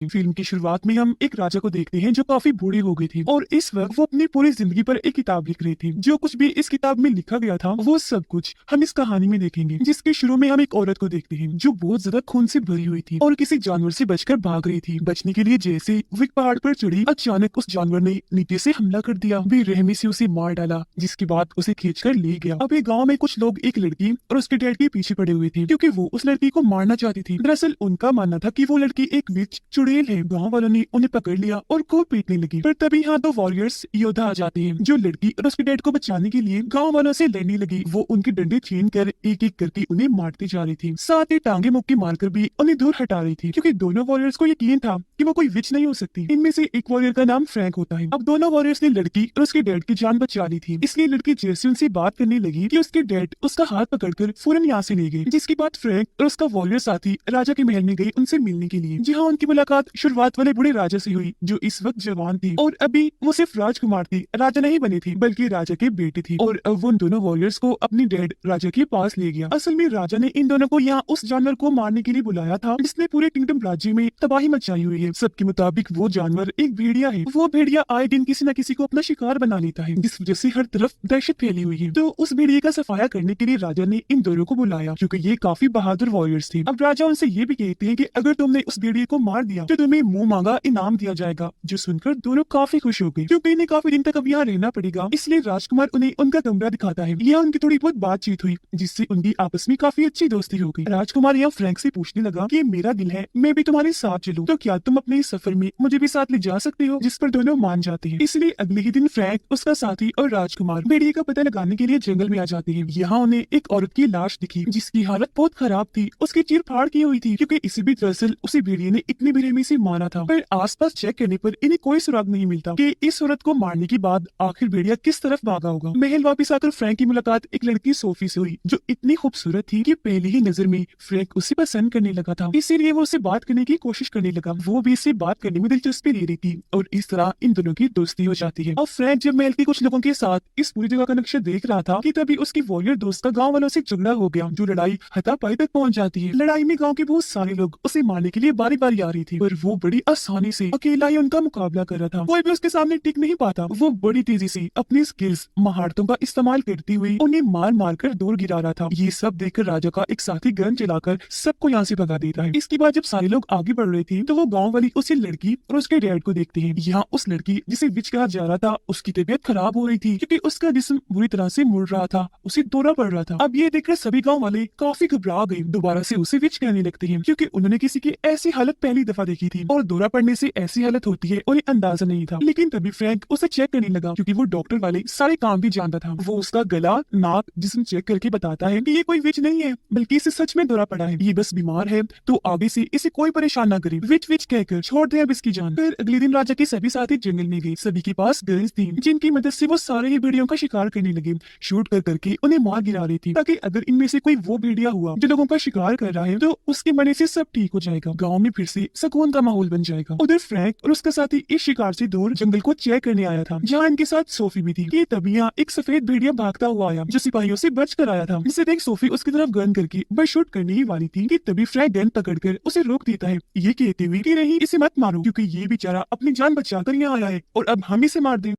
Film की शुरुआत में हम एक राजा को देखते हैं जो काफी बूढ़ी हो गई थी और इस वक्त वो अपनी पूरी जिंदगी पर एक किताब लिख रही थी। जो कुछ भी इस किताब में लिखा गया था वो सब कुछ हम इस कहानी में देखेंगे, जिसके शुरू में हम एक औरत को देखते हैं जो बहुत ज्यादा खून से भरी हुई थी और किसी जानवर से बचकर भाग रही थी। बचने के लिए जैसे वो एक पहाड़ पर चढ़ी, अचानक उस जानवर ने नीचे से हमला कर दिया, बेरहमी से उसे मार डाला, जिसके बाद उसे खींचकर ले गया। अब एक गाँव में कुछ लोग एक लड़की और उसके डैड के पीछे पड़े हुए थे क्योंकि वो उस लड़की को मारना चाहती थी। दरअसल उनका मानना था कि वो लड़की एक विच चुड़ैल है। गाँव वालों ने उन्हें पकड़ लिया और खूब पीटने लगी, पर तभी यहाँ दो वॉरियर्स योद्धा आ जाते हैं जो लड़की और उसके डैड को बचाने के लिए गाँव वालों से लड़ने लगी। वो उनके डंडे छीन कर एक एक करके उन्हें मारती जा रही थी, साथ ही टांगे मुक्की मारकर भी उन्हें दूर हटा रही थी क्योंकि दोनों वॉरियर्स को यकीन था कि वो कोई विच नहीं हो सकती। इनमें से एक वॉरियर का नाम फ्रैंक होता है। अब दोनों वॉरियर्स ने लड़की और उसके डैड की जान बचा ली थी, इसलिए लड़की जैसे उनसे बात करने लगी कि उसके डैड उसका हाथ पकड़कर फौरन यहाँ से ले गए, जिसके बाद फ्रैंक और उसका वॉरियर साथी राजा के महल में गए उनसे मिलने के लिए, जहाँ उनकी मुलाकात शुरुआत वाले बूढ़े राजा से हुई जो इस वक्त जवान थी और अभी वो सिर्फ राजकुमार थी, राजा नहीं बनी थी बल्कि राजा के बेटे थी। और अब वो उन दोनों वॉरियर्स को अपनी डैड राजा के पास ले गया। असल में राजा ने इन दोनों को यहाँ उस जानवर को मारने के लिए बुलाया था जिसने पूरे किंगडम राज्य में तबाही मचाई हुई है। सबके मुताबिक वो जानवर एक भेड़िया है। वो भेड़िया आए दिन किसी न किसी को अपना शिकार बना लेता है, जिस वजह से हर तरफ दहशत फैली हुई है। तो उस भेड़िए का सफाया करने के लिए राजा ने इन दोनों को बुलाया क्योंकि ये काफी बहादुर वॉरियर्स थे। अब राजा उनसे ये भी कहते हैं कि अगर तुमने उस भेड़िए को मार दिया तो तुम्हें मुंह मांगा इनाम दिया जाएगा, जो सुनकर दोनों काफी खुश हो गए क्योंकि इन्हें काफी दिन तक अब यहाँ रहना पड़ेगा। इसलिए राजकुमार उन्हें उनका कमरा दिखाता है। यहाँ उनकी थोड़ी बहुत बातचीत हुई जिससे उनकी आपस में काफी अच्छी दोस्ती हो गई। राजकुमार यहाँ फ्रैंक से पूछने लगा कि मेरा दिल है मैं भी तुम्हारे साथ चलूं, तो क्या तुम अपने इस सफर में मुझे भी साथ ले जा सकते हो, जिस पर दोनों मान जाते हैं। इसलिए अगले ही दिन फ्रैंक, उसका साथी और राजकुमार भेड़िए का पता लगाने के लिए जंगल में आ जाते हैं। यहाँ उन्हें एक औरत की लाश दिखी जिसकी हालत बहुत खराब थी, उसकी चीर फाड़ की हुई थी क्योंकि इसे भी दरअसल उसी भेड़िए ने इतनी बेरहमी से मारा था। पर आसपास चेक करने पर इन्हें कोई सुराग नहीं मिलता कि इस औरत को मारने के बाद आखिर भेड़िया किस तरफ भागा होगा। महल वापस आकर फ्रैंक की मुलाकात एक लड़की सोफी से हुई जो इतनी खूबसूरत थी कि पहली ही नजर में फ्रैंक उसे पसंद करने लगा था, इसीलिए वो उससे बात करने की कोशिश करने लगा। वो भी इससे बात करने में दिलचस्पी ले रही थी और इस तरह इन दोनों की दोस्ती हो जाती है। और फ्रैंक जब महल के कुछ लोगों के साथ इस पूरी जगह का नक्शा देख रहा था कि तभी उसकी वॉरियर दोस्त का गाँव वालों से झगड़ा हो गया, जो लड़ाई हाथापाई तक पहुंच जाती है। लड़ाई में गाँव के बहुत सारे लोग उसे मारने के लिए बारी बारी आ रही थी, पर वो बड़ी आसानी से अकेला ही उनका मुकाबला कर रहा था। कोई भी उसके सामने टिक नहीं पाता। वो बड़ी तेजी से अपनी स्किल्स, महारतों का इस्तेमाल करती हुई उन्हें मार मार कर दूर गिरा रहा था। ये सब देखकर राजा का एक साथी गन चलाकर सबको यहाँ से भगा देता है। इसके बाद जब सारे लोग आगे बढ़ रहे थे तो वो गाँव वाली उसी लड़की और उसके डैड को देखते हैं। यहाँ उस लड़की जिसे विच कहा जा रहा था उसकी तबीयत खराब हो रही थी क्योंकि उसका जिस्म बुरी तरह से मुड़ रहा था, उसे दौरा पड़ रहा था। अब ये देखकर सभी गाँव वाले काफी घबरा गए, दोबारा से उसे विच कहने लगते हैं क्योंकि उन्होंने किसी की ऐसी हालत पहली दफा देखी थी और दौरा पड़ने से ऐसी हालत होती है उन्हें अंदाजा नहीं था। लेकिन तभी फ्रैंक उसे चेक करने लगा क्योंकि वो डॉक्टर वाले सारे काम भी जानता था। वो उसका गला, नाक, जिस्म चेक करके बताता है कि ये कोई विच नहीं है बल्कि इसे सच में दौरा पड़ा है, ये बस बीमार है, तो आगे से इसे कोई परेशान न करे, विच विच कहकर छोड़ दे अब इसकी जान। फिर अगले दिन राजा के सभी साथी जंगल में गए। सभी के पास गन्स थी जिनकी मदद से वो सारे ही भेड़ियों का शिकार करने लगे, शूट कर करके उन्हें मार गिरा रही थी ताकि अगर इनमें से कोई वो भेड़िया हुआ जो लोगों का शिकार कर रहा है तो उसके मरने से सब ठीक हो जाएगा, गाँव में फिर से सुकून का माहौल बन जाएगा। उधर फ्रैंक और उसका साथी इस शिकार से दूर जंगल को चेक करने आया था जहाँ इनके साथ सोफी भी थी। ये तभी यहाँ एक सफेद भेड़िया भागता हुआ आया जो सिपाहियों से बच कर आया था, जिसे देख सोफी उसकी तरफ गन करके बस शूट करने ही वाली थी कि तभी फ्रैंक गन पकड़कर उसे रोक देता है, ये कहते हुए कि नहीं इसे मत मारो क्योंकि ये बेचारा अपनी जान बचाकर यहाँ आया है और अब हम इसे मार दें।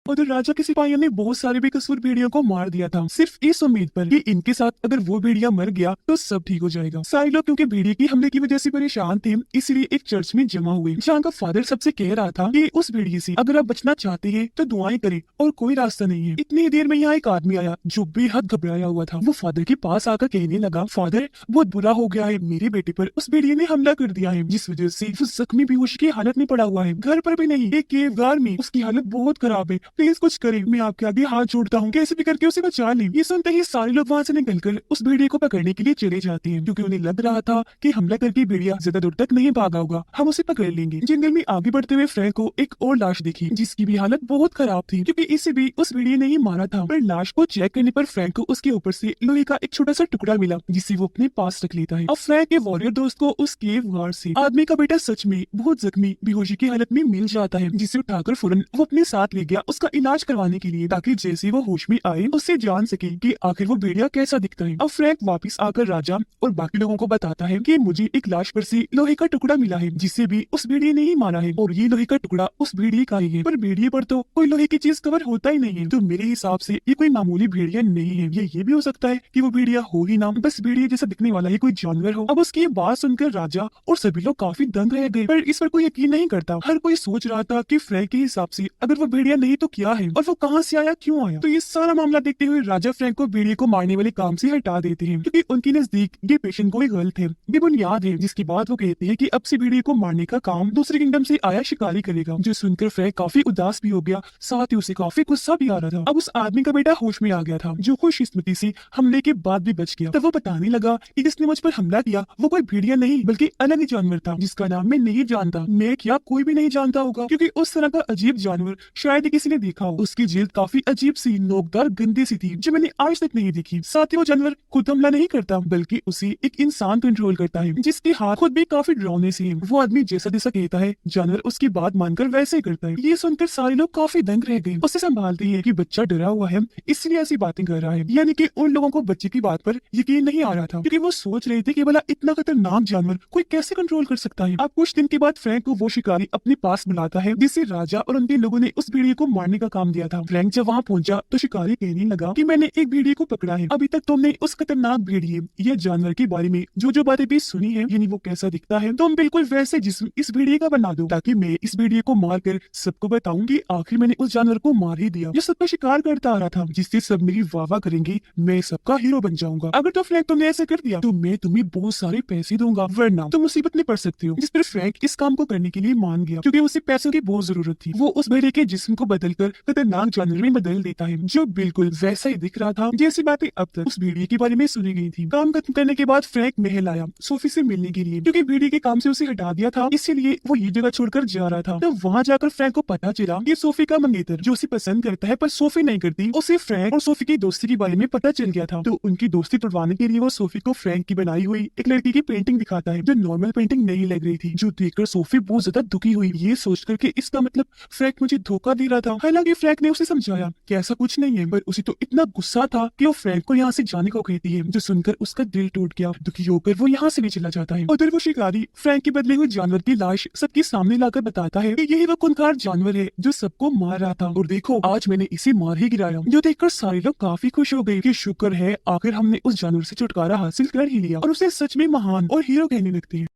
उधर राजा के सिपाहियों ने बहुत सारे बेकसूर भेड़ियों को मार दिया था सिर्फ इस उम्मीद पर कि इनके साथ अगर वो भेड़िया मर गया तो सब ठीक हो जाएगा। सारे लोग क्योंकि भेड़िए की हमले की वजह से परेशान थे इसलिए एक चर्च में जमा हुए जहाँ का फादर सबसे कह रहा था कि उस भेड़िए से अगर आप बचना चाहते हैं तो दुआएं करें और कोई रास्ता नहीं है। इतनी देर में यहाँ एक आदमी आया जो बेहद घबराया हुआ था। वो फादर के पास आकर कहने लगा, फादर बहुत बुरा हो गया है, मेरे बेटे पर उस भेड़िए ने हमला कर दिया है जिस वजह से वो जख्मी बेहोश की हालत में पड़ा हुआ है, घर पर भी नहीं, एक केवगार में उसकी हालत बहुत खराब है, प्लीज कुछ करें, मैं आपके आगे हाथ जोड़ता हूँ, कैसे भी करके उसे बचा लें। ये सुनते ही सारे लोग वहाँ से निकलकर उस भेड़िए को पकड़ने के लिए चले जाते हैं क्योंकि उन्हें लग रहा था कि हमला करके भेड़िया ज्यादा दूर तक नहीं भागा होगा, हम उसे पकड़ लेंगे। जंगल में आगे बढ़ते हुए फ्रैंक को एक और लाश दिखी जिसकी भी हालत बहुत खराब थी क्योंकि इसे भी उस भेड़िए ने ही मारा था। पर लाश को चेक करने पर फ्रैंक को उसके ऊपर से लोहे का एक छोटा सा टुकड़ा मिला जिसे वो अपने पास रख लेता है। अब फ्रैंक के वॉरियर दोस्त को उस केव गार्ड से आदमी का बेटा सच में बहुत जख्मी बेहोशी की हालत में मिल जाता है जिसे उठाकर फौरन वो अपने साथ ले गया उस उसका इलाज करवाने के लिए, ताकि जैसे वो होश में आए उससे जान सके कि आखिर वो भेड़िया कैसा दिखता है। अब फ्रैंक वापस आकर राजा और बाकी लोगों को बताता है कि मुझे एक लाश पर से लोहे का टुकड़ा मिला है, जिससे भी उस भेड़िए ने ही मारा है, और ये लोहे का टुकड़ा उस भेड़िए का ही है। पर भेड़िए पर तो कोई लोहे की चीज कवर होता ही नहीं है, तो मेरे हिसाब से ये कोई मामूली भेड़िया नहीं है। ये भी हो सकता है कि वो भेड़िया हो ही ना, बस भेड़िए जैसा दिखने वाला ये कोई जानवर हो। अब उसकी बात सुनकर राजा और सभी लोग काफी दंग रह गए, पर इस पर कोई यकीन नहीं करता। हर कोई सोच रहा था कि फ्रैंक के हिसाब से अगर वो भेड़िया नहीं तो क्या है, और वो कहाँ से आया, क्यों आया। तो ये सारा मामला देखते हुए राजा फ्रैंक को भेड़िए को मारने वाले काम से हटा देते हैं, क्योंकि उनके नजदीक ये पेशेंट कोई गलत है, बेबुनियाद है। जिसके बाद वो कहते हैं कि अब से भेड़िए को मारने का काम दूसरे किंगडम से आया शिकारी करेगा। जो सुनकर फ्रैंक काफी उदास भी हो गया, साथ ही उसे काफी गुस्सा भी आ रहा था। अब उस आदमी का बेटा होश में आ गया था, जो खुशकिस्मती से हमले के बाद भी बच गया। तब वो बताने लगा कि जिसने मुझ पर हमला किया वो कोई भेड़िया नहीं बल्कि अलग ही जानवर था, जिसका नाम मैं नहीं जानता। मैं क्या कोई भी नहीं जानता होगा, क्योंकि उस तरह का अजीब जानवर शायद ही किसी ने देखा हो। उसकी जिल्द काफी अजीब सी, नोकदार, गंदी सी थी, जो मैंने आज तक नहीं देखी। साथ ही वो जानवर खुद हमला नहीं करता, बल्कि उसे एक इंसान कंट्रोल करता है, जिसके हाथ खुद भी काफी डरावने से हैं। वो आदमी जैसा जैसा कहता है जानवर उसकी बात मानकर वैसे ही करता है। ये सुनकर सारे लोग काफी दंग रह गए। उसे संभालते हैं कि बच्चा डरा हुआ है इसलिए ऐसी बातें कर रहा है, यानी कि उन लोगों को बच्चे की बात पर यकीन नहीं आ रहा था, क्योंकि वो सोच रहे थे कि भला इतना खतरनाक जानवर कोई कैसे कंट्रोल कर सकता है। अब कुछ दिन के बाद फ्रैंक को वो शिकारी अपने पास बुलाता है, जिससे राजा और उनके लोगों ने उस भेड़िए को मारने का काम दिया था। फ्रैंक जब वहाँ पहुंचा तो शिकारी कहने लगा कि मैंने एक भेड़िए को पकड़ा है। अभी तक तुमने उस खतरनाक भेड़िए या जानवर के बारे में जो बातें भी सुनी है, यानी वो कैसा दिखता है, तुम बिल्कुल वैसे जिस्म इस भेड़िए का बना दो, ताकि मैं इस भेड़िए को मार कर सबको बताऊं कि आखिर मैंने उस जानवर को मार ही दिया, जो सबका शिकार करता आ रहा था, जिससे सब मेरी वाह करेंगे, मैं सबका हीरो बन जाऊंगा। अगर तो फ्रैंक तुमने ऐसा कर दिया तो मैं तुम्हें बहुत सारे पैसे दूंगा, वरना तुम मुसीबत में पड़ सकती हो। जिस पर फ्रैंक इस काम को करने के लिए मान गया, क्योंकि उसे पैसों की बहुत जरूरत थी। वो उस भेड़िए के जिस्म को बदलकर खतरनाक जानवर में बदल देता है, जो बिल्कुल वैसा ही दिख रहा था जैसी बातें अब तक उस भेड़िए के बारे में सुनी गई थी। काम खत्म करने के बाद फ्रैंक महल आया सोफी से मिलने के लिए, क्योंकि भेड़िए के काम से उसे हटा दिया था, इसीलिए वो ये जगह छोड़कर जा रहा था। तो वहाँ जाकर फ्रैंक को पता चला कि सोफी का मंगेतर, जो उसे पसंद करता है पर सोफी नहीं करती, उसे फ्रैंक और सोफी की दोस्ती के बारे में पता चल गया था। तो उनकी दोस्ती तोड़वाने के लिए वो सोफी को फ्रैंक की बनाई हुई एक लड़की की पेंटिंग दिखाता है, जो नॉर्मल पेंटिंग नहीं लग रही थी, जो देखकर सोफी बहुत ज्यादा दुखी हुई, ये सोचकर कि इसका मतलब फ्रैंक मुझे धोखा दे रहा था। हालांकि फ्रैंक ने उसे समझाया कि ऐसा कुछ नहीं है, पर उसे तो इतना गुस्सा था कि वो फ्रैंक को यहाँ से जाने को कहती है, जो सुनकर उसका दिल टूट गया। दुखी होकर वो यहाँ से भी चला जाता है। उधर वो शिकारी फ्रैंक के बदले हुए जानवर की लाश सबके सामने लाकर बताता है कि यही वो खूंखार जानवर है जो सबको मार रहा था, और देखो आज मैंने इसे मार ही गिराया। जो देखकर सारे लोग काफी खुश हो गए कि शुक्र है आखिर हमने उस जानवर से छुटकारा हासिल कर ही लिया, और उसे सच में महान और हीरो कहने लगते हैं।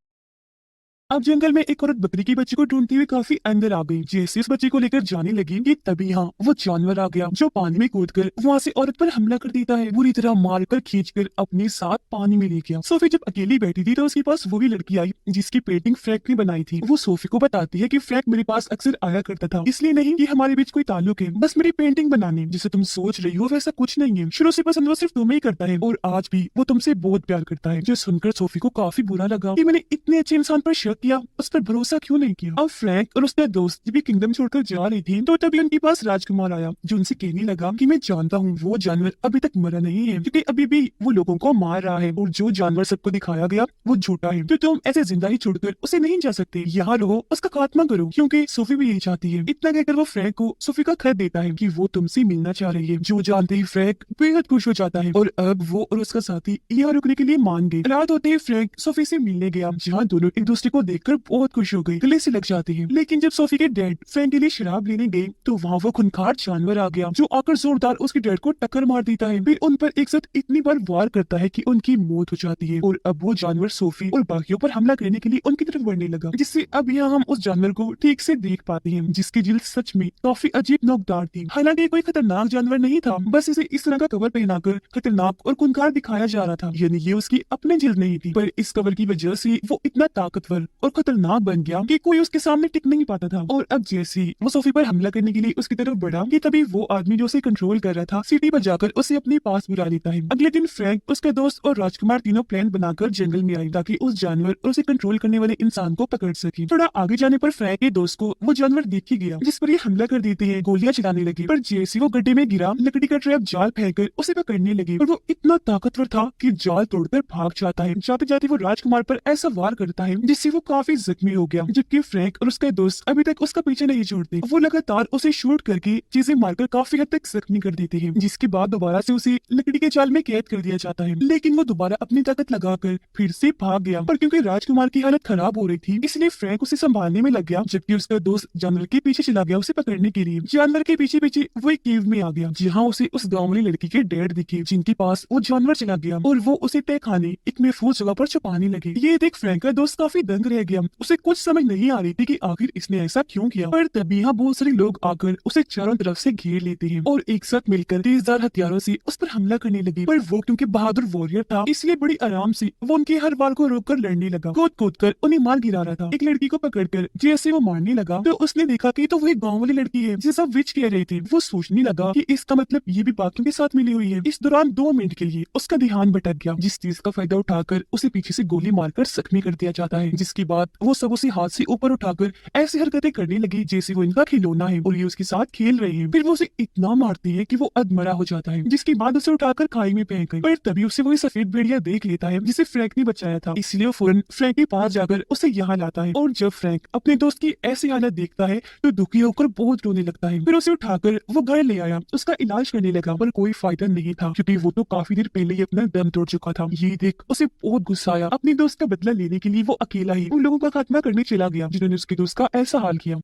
अब जंगल में एक औरत बकरी के बच्चे को ढूंढती हुई काफी अंदर आ गई। जैसे उस बच्चे को लेकर जाने लगी कि तभी यहाँ वो जानवर आ गया, जो पानी में कूदकर वहाँ से औरत पर हमला कर देता है, बुरी तरह मारकर खींचकर अपने साथ पानी में ले गया। सोफी जब अकेली बैठी थी तो उसके पास वो भी लड़की आई जिसकी पेंटिंग फ्रैंक ने बनाई थी। वो सोफी को बताती है कि फ्रैंक मेरे पास अक्सर आया करता था, इसलिए नहीं कि हमारे बीच कोई ताल्लुक है, बस मेरी पेंटिंग बनाने। जिसे तुम सोच रही हो वैसा कुछ नहीं है, शुरू से पसंद वो सिर्फ तुम्हें ही करता है, और आज भी वो तुमसे बहुत प्यार करता है। जो सुनकर सोफी को काफी बुरा लगा कि मैंने इतने अच्छे इंसान पर शक किया, उस पर भरोसा क्यों नहीं किया। अब फ्रैंक और उसके दोस्त जब भी किंगडम छोड़कर जा रही थी तो तभी उनके पास राजकुमार आया, जो उनसे कहने लगा कि मैं जानता हूँ वो जानवर अभी तक मरा नहीं है, क्योंकि अभी भी वो लोगों को मार रहा है, और जो जानवर सबको दिखाया गया वो झूठा है, तो तुम ऐसे जिंदा ही छोड़कर उसे नहीं जा सकते, यहाँ रहो, उसका खात्मा करो, क्योंकि सोफी भी यही चाहती है। इतना कहकर वो फ्रैंक को सोफी का खत देता है कि वो तुमसे मिलना चाह रही है, जो जानते ही फ्रैंक बेहद खुश हो जाता है, और अब वो और उसका साथी यहाँ रुकने के लिए मान गए। रात होते ही फ्रैंक सोफी से मिलने गया, जहाँ दोनों एक दूसरे को देखकर बहुत खुश हो गए, गले से लग जाते हैं। लेकिन जब सोफी के डैड फ्रैंक के लिए शराब लेने गए तो वहाँ वो खूंखार जानवर आ गया, जो आकर जोरदार उसके डैड को टक्कर मार देता है, फिर उन पर एक साथ इतनी बार वार करता है कि उनकी मौत हो जाती है। और अब वो जानवर सोफी और बाकियों पर हमला करने के लिए उनकी तरफ बढ़ने लगा, जिससे अब यहाँ हम उस जानवर को ठीक से देख पाते हैं, जिसकी जिल्द सच में काफी अजीब नोकदार थी। हालांकि कोई खतरनाक जानवर नहीं था, बस इसे इस तरह का कवर पहनाकर खतरनाक और खूंखार दिखाया जा रहा था, यानी ये उसकी अपनी जिल्द नहीं थी, पर इस कवर की वजह से वो इतना ताकतवर और खतरनाक बन गया कि कोई उसके सामने टिक नहीं पाता था। और अब जैसे वो सोफी पर हमला करने के लिए उसकी तरफ बढ़ा कि तभी वो आदमी जो उसे कंट्रोल कर रहा था सीटी बजाकर उसे अपने पास बुला लेता है। अगले दिन फ्रैंक, उसका दोस्त और राजकुमार तीनों प्लान बनाकर जंगल में आए, ताकि उस जानवर और उसे कंट्रोल करने वाले इंसान को पकड़ सके। थोड़ा आगे जाने पर फ्रैंक के दोस्त को वो जानवर देख ही गया, जिस पर ये हमला कर देते हैं, गोलियां चलाने लगे। पर जैसे वो गड्ढे में गिरा, लकड़ी का ट्रैप जाल फेंककर उसे पकड़ने लगे, और वो इतना ताकतवर था कि जाल तोड़कर भाग जाता है। जाते जाते वो राजकुमार पर ऐसा वार करता है जिससे वो काफी जख्मी हो गया, जबकि फ्रैंक और उसका दोस्त अभी तक उसका पीछे नहीं छोड़ते। वो लगातार उसे शूट करके चीजें मारकर काफी हद तक जख्मी कर देते हैं, जिसके बाद दोबारा से उसे लकड़ी के जाल में कैद कर दिया जाता है। लेकिन वो दोबारा अपनी ताकत लगाकर फिर से भाग गया, पर क्योंकि राजकुमार की हालत खराब हो रही थी इसलिए फ्रैंक उसे संभालने में लग गया, जबकि उसका दोस्त जानवर के पीछे चला गया उसे पकड़ने के लिए। जानवर के पीछे पीछे वो एक केव में आ गया, जहाँ उसे उस गाँव वाली लड़की के डेड दिखे, जिनके पास वो जानवर चला गया और वो उसे तय खाने एक महफूज जगह पर छुपाने लगे। ये देख फ्रैंक का दोस्त काफी दंग रह गया, उसे कुछ समझ नहीं आ रही थी कि आखिर इसने ऐसा क्यों किया। पर तभी यहाँ बहुत सारे लोग आकर उसे चारों तरफ से घेर लेते हैं और एक साथ मिलकर तेजधार हथियारों से उस पर हमला करने लगे। पर वो क्योंकि बहादुर वॉरियर था इसलिए बड़ी आराम से वो उनके हर बार को रोककर लड़ने लगा, कूद कूद कर उन्हें मार गिरा रहा था। एक लड़की को पकड़कर जैसे वो मारने लगा तो उसने देखा कि तो वो एक गाँव वाली लड़की है जिसे सब विच कह रहे थे। वो सोचने लगा कि इसका मतलब ये भी बाकियों के साथ मिली हुई है। इस दौरान 2 मिनट के लिए उसका ध्यान भटक गया, जिस चीज का फायदा उठाकर उसे पीछे से गोली मारकर जख्मी कर दिया जाता है, जिसके बाद वो सब उसे हाथ से ऊपर उठाकर ऐसी हरकतें करने लगी जैसे वो इनका खिलौना है और ये उसके साथ खेल रहे हैं। फिर वो उसे इतना मारती है कि वो अधमरा हो जाता है, जिसके बाद उसे उठाकर खाई में फेंक गई। पर तभी उसे वही सफेद भेड़िया देख लेता है जिसे फ्रैंक ने बचाया था, इसलिए वो फौरन फ्रैंक के पास जाकर उसे यहाँ लाता है। और जब फ्रैंक अपने दोस्त की ऐसी हालत देखता है तो दुखी होकर बहुत रोने लगता है। फिर उसे उठाकर वो घर ले आया, उसका इलाज करने लगा, पर कोई फायदा नहीं था क्योंकि वो तो काफी देर पहले ही अपना दम तोड़ चुका था। ये देख उसे बहुत गुस्सा आया। अपने दोस्त का बदला लेने के लिए वो अकेला ही उन लोगों का खात्मा करने चला गया जिन्होंने उसके दोस्त का ऐसा हाल किया।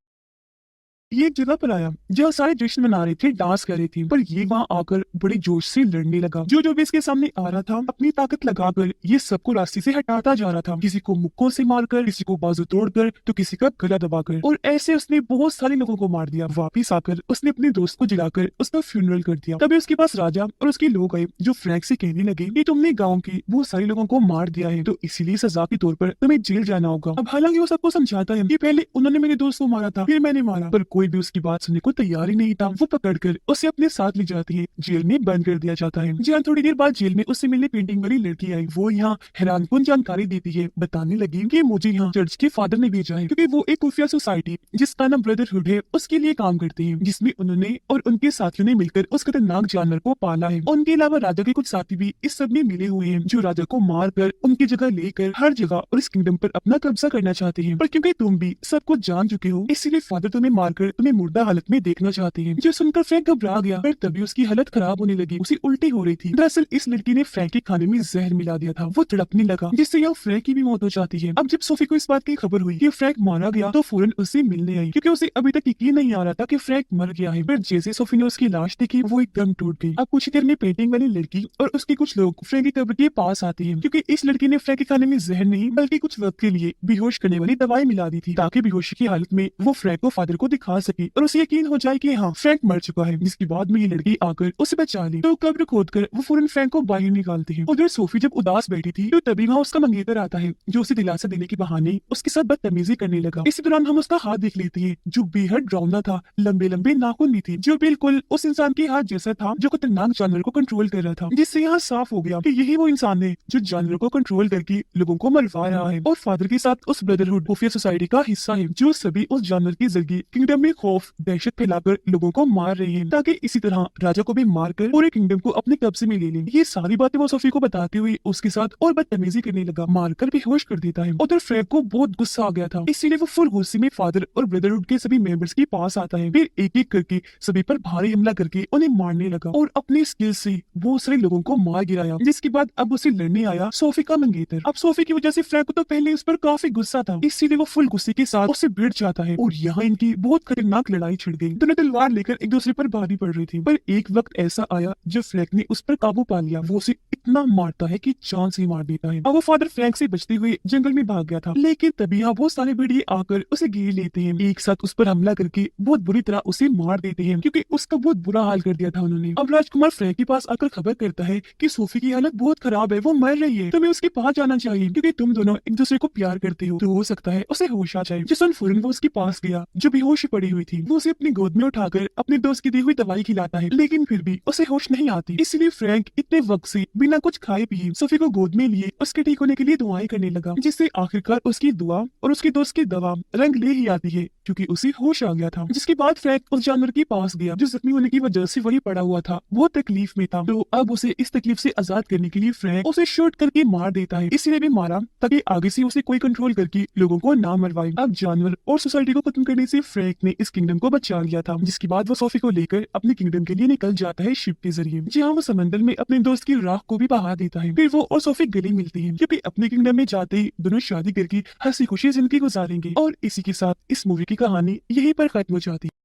ये एक जगह पर आया जहाँ सारे जश्न मना रहे थे, डांस कर रहे थे, पर ये वहाँ आकर बड़े जोश से लड़ने लगा। जो भी इसके सामने आ रहा था अपनी ताकत लगाकर ये सबको रास्ते से हटाता जा रहा था, किसी को मुक्कों से मारकर, किसी को बाजू तोड़कर, तो किसी का गला दबाकर, और ऐसे उसने बहुत सारे लोगों को मार दिया। वापिस आकर उसने अपने दोस्त को जलाकर उसका फ्यूनरल कर दिया। तभी उसके पास राजा और उसके लोग आए जो फ्रैंक से कहने लगे कि तुमने गाँव के बहुत सारे लोगों को मार दिया है, तो इसीलिए सजा के तौर पर तुम्हें जेल जाना होगा। अब हालांकि वो सबको समझाता है कि पहले उन्होंने मेरे दोस्त को मारा था, फिर मैंने मारा, पर कोई भी उसकी बात सुनने को तैयार ही नहीं था। वो पकड़कर उसे अपने साथ ले जाती है, जेल में बंद कर दिया जाता है। जहाँ थोड़ी देर बाद जेल में उससे मिलने पेंटिंग वाली लड़की आई। वो यहाँ हैरानकुन जानकारी देती है, बताने लगी कि मुझे यहाँ चर्च के फादर ने भेजा है क्योंकि वो एक खुफिया सोसाइटी जिसका नाम ब्रदरहुड है उसके लिए काम करते हैं, जिसमें उन्होंने और उनके साथियों ने मिलकर उस खतरनाक जानवर को पाला है। उनके अलावा राजा के कुछ साथी भी इस सब में मिले हुए हैं जो राजा को मार कर उनकी जगह लेकर हर जगह और इस किंगडम पर अपना कब्जा करना चाहते हैं। पर क्योंकि तुम भी सब कुछ जान चुके हो इसीलिए फादर तुम्हें मारकर तुम्हें मुर्दा हालत में देखना चाहते हैं। जो सुनकर फ्रैंक घबरा गया, पर तभी उसकी हालत खराब होने लगी, उसे उल्टी हो रही थी। दरअसल इस लड़की ने फ्रैंक के खाने में जहर मिला दिया था। वो तड़पने लगा जिससे यहाँ फ्रैंक की भी मौत हो जाती है। अब जब सोफी को इस बात की खबर हुई कि फ्रैंक मारा गया तो फौरन उससे मिलने आई क्योंकि उसे अभी तक यकीन नहीं आ रहा था कि फ्रैंक मर गया है। पर जैसे सोफी ने उसकी लाश देखी वो एकदम टूट गई। अब कुछ देर में पेंटिंग वाली लड़की और उसके कुछ लोग फ्रैंक की कब्र के पास आते हैं क्योंकि इस लड़की ने फ्रैंक के खाने में जहर नहीं बल्कि कुछ वक्त के लिए बेहोश करने वाली दवाई मिला दी थी ताकि बेहोशी की हालत में वो फ्रैंक को फादर को दिखा सके और उसे यकीन हो जाए कि हाँ फ्रैंक मर चुका है। जिसके बाद में ये लड़की आकर उसे बचा ली तो कब्र खोदकर वो फौरन फ्रैंक को बाहर निकालते हैं। उधर सोफी जब उदास बैठी थी तो तभी वहाँ उसका मंगेतर आता है जो उसे दिलासा देने के बहाने उसके साथ बदतमीजी करने लगा। इसी दौरान हम उसका हाथ देख लेते हैं जो बेहद डरावना था, लंबे लंबे नाखून भी थे जो बिल्कुल उस इंसान के हाथ जैसा था जो खतरनाक जानवर को कंट्रोल कर रहा था। जिससे यहाँ साफ हो गया कि यही वो इंसान है जो जानवर को कंट्रोल करके लोगों को मरवा रहा है और फादर के साथ उस ब्रदरहुड खुफिया सोसाइटी का हिस्सा है जो सभी उस जानवर के जरिए किंगडम में खौफ दहशत फैलाकर लोगों को मार रहे हैं ताकि इसी तरह राजा को भी मारकर पूरे किंगडम को अपने कब्जे में ले लें। ये सारी बातें वो सोफी को बताते हुए उसके साथ और बदतमीजी करने लगा, मारकर बेहोश कर देता है। उधर फ्रैंक को बहुत गुस्सा आ गया था इसीलिए वो फुल गुस्से में फादर और ब्रदरहुड के सभी मेंबर्स के पास आता है। फिर एक एक करके सभी पर भारी हमला करके उन्हें मारने लगा और अपनी स्किल से बहुत सारे लोगों को मार गिराया। जिसके बाद अब उसे लड़ने आया सोफी का मंगेतर। अब सोफी की वजह से फ्रैंक को तो पहले उस पर काफी गुस्सा था इसीलिए वो फुल गुस्से के साथ उससे भिड़ जाता है और यहाँ इनकी बहुत खतरनाक लड़ाई छिड़ गई। दोनों तलवार लेकर एक दूसरे पर भारी पड़ रही थी। पर एक वक्त ऐसा आया जब फ्रैंक ने उस पर काबू पा लिया। वो उसे इतना मारता है कि जान से मार देता है। अब वो फादर फ्रैंक से बचते हुए जंगल में भाग गया था लेकिन तभी यहाँ बहुत सारे भेड़िए आकर उसे घेर लेते हैं, एक साथ उस पर हमला करके बहुत बुरी तरह उसे मार देते हैं क्योंकि उसका बहुत बुरा हाल कर दिया था उन्होंने। अब राजकुमार फ्रैंक के पास आकर खबर करता है कि सोफी की हालत बहुत खराब है, वो मर रही है, तुम्हें उसके पास जाना चाहिए क्योंकि तुम दोनों एक दूसरे को प्यार करते हो तो हो सकता है उसे होश आ जाए। जिस फौरन वो उसके पास गया जो बेहोश पड़ी पड़ी हुई थी। वो उसे अपनी गोद में उठाकर अपने दोस्त की दी हुई दवाई खिलाता है, लेकिन फिर भी उसे होश नहीं आती। इसलिए फ्रैंक इतने वक्त से बिना कुछ खाए पिए सोफी को गोद में लिए उसके ठीक होने के लिए दुआएं करने लगा, जिससे आखिरकार उसकी दुआ और उसके दोस्त की दवा रंग ले ही आती है, क्योंकि उसे होश आ गया था। जिसके बाद फ्रैंक उस जानवर के पास गया जो जख्मी होने की वजह से वही पड़ा हुआ था। वो तकलीफ में था, तो अब उसे इस तकलीफ से आजाद करने के लिए फ्रैंक उसे शूट करके मार देता है। इसलिए भी मारा ताकि आगे से उसे कोई कंट्रोल करके लोगों को ना मरवाए। अब जानवर और सोसाइटी को खत्म करने से फ्रैंक ने इस किंगडम को बचा लिया था। जिसके बाद वो सोफी को लेकर अपने किंगडम के लिए निकल जाता है शिप के जरिए, जहाँ वो समंदर में अपने दोस्त की राख को भी बहा देता है। फिर वो और सोफी गले मिलती है, क्योंकि अपने किंगडम में जाते ही दोनों शादी करके हंसी खुशी जिंदगी गुजारेंगे। और इसी के साथ इस मूवी की कहानी यहीं पर खत्म हो जाती है।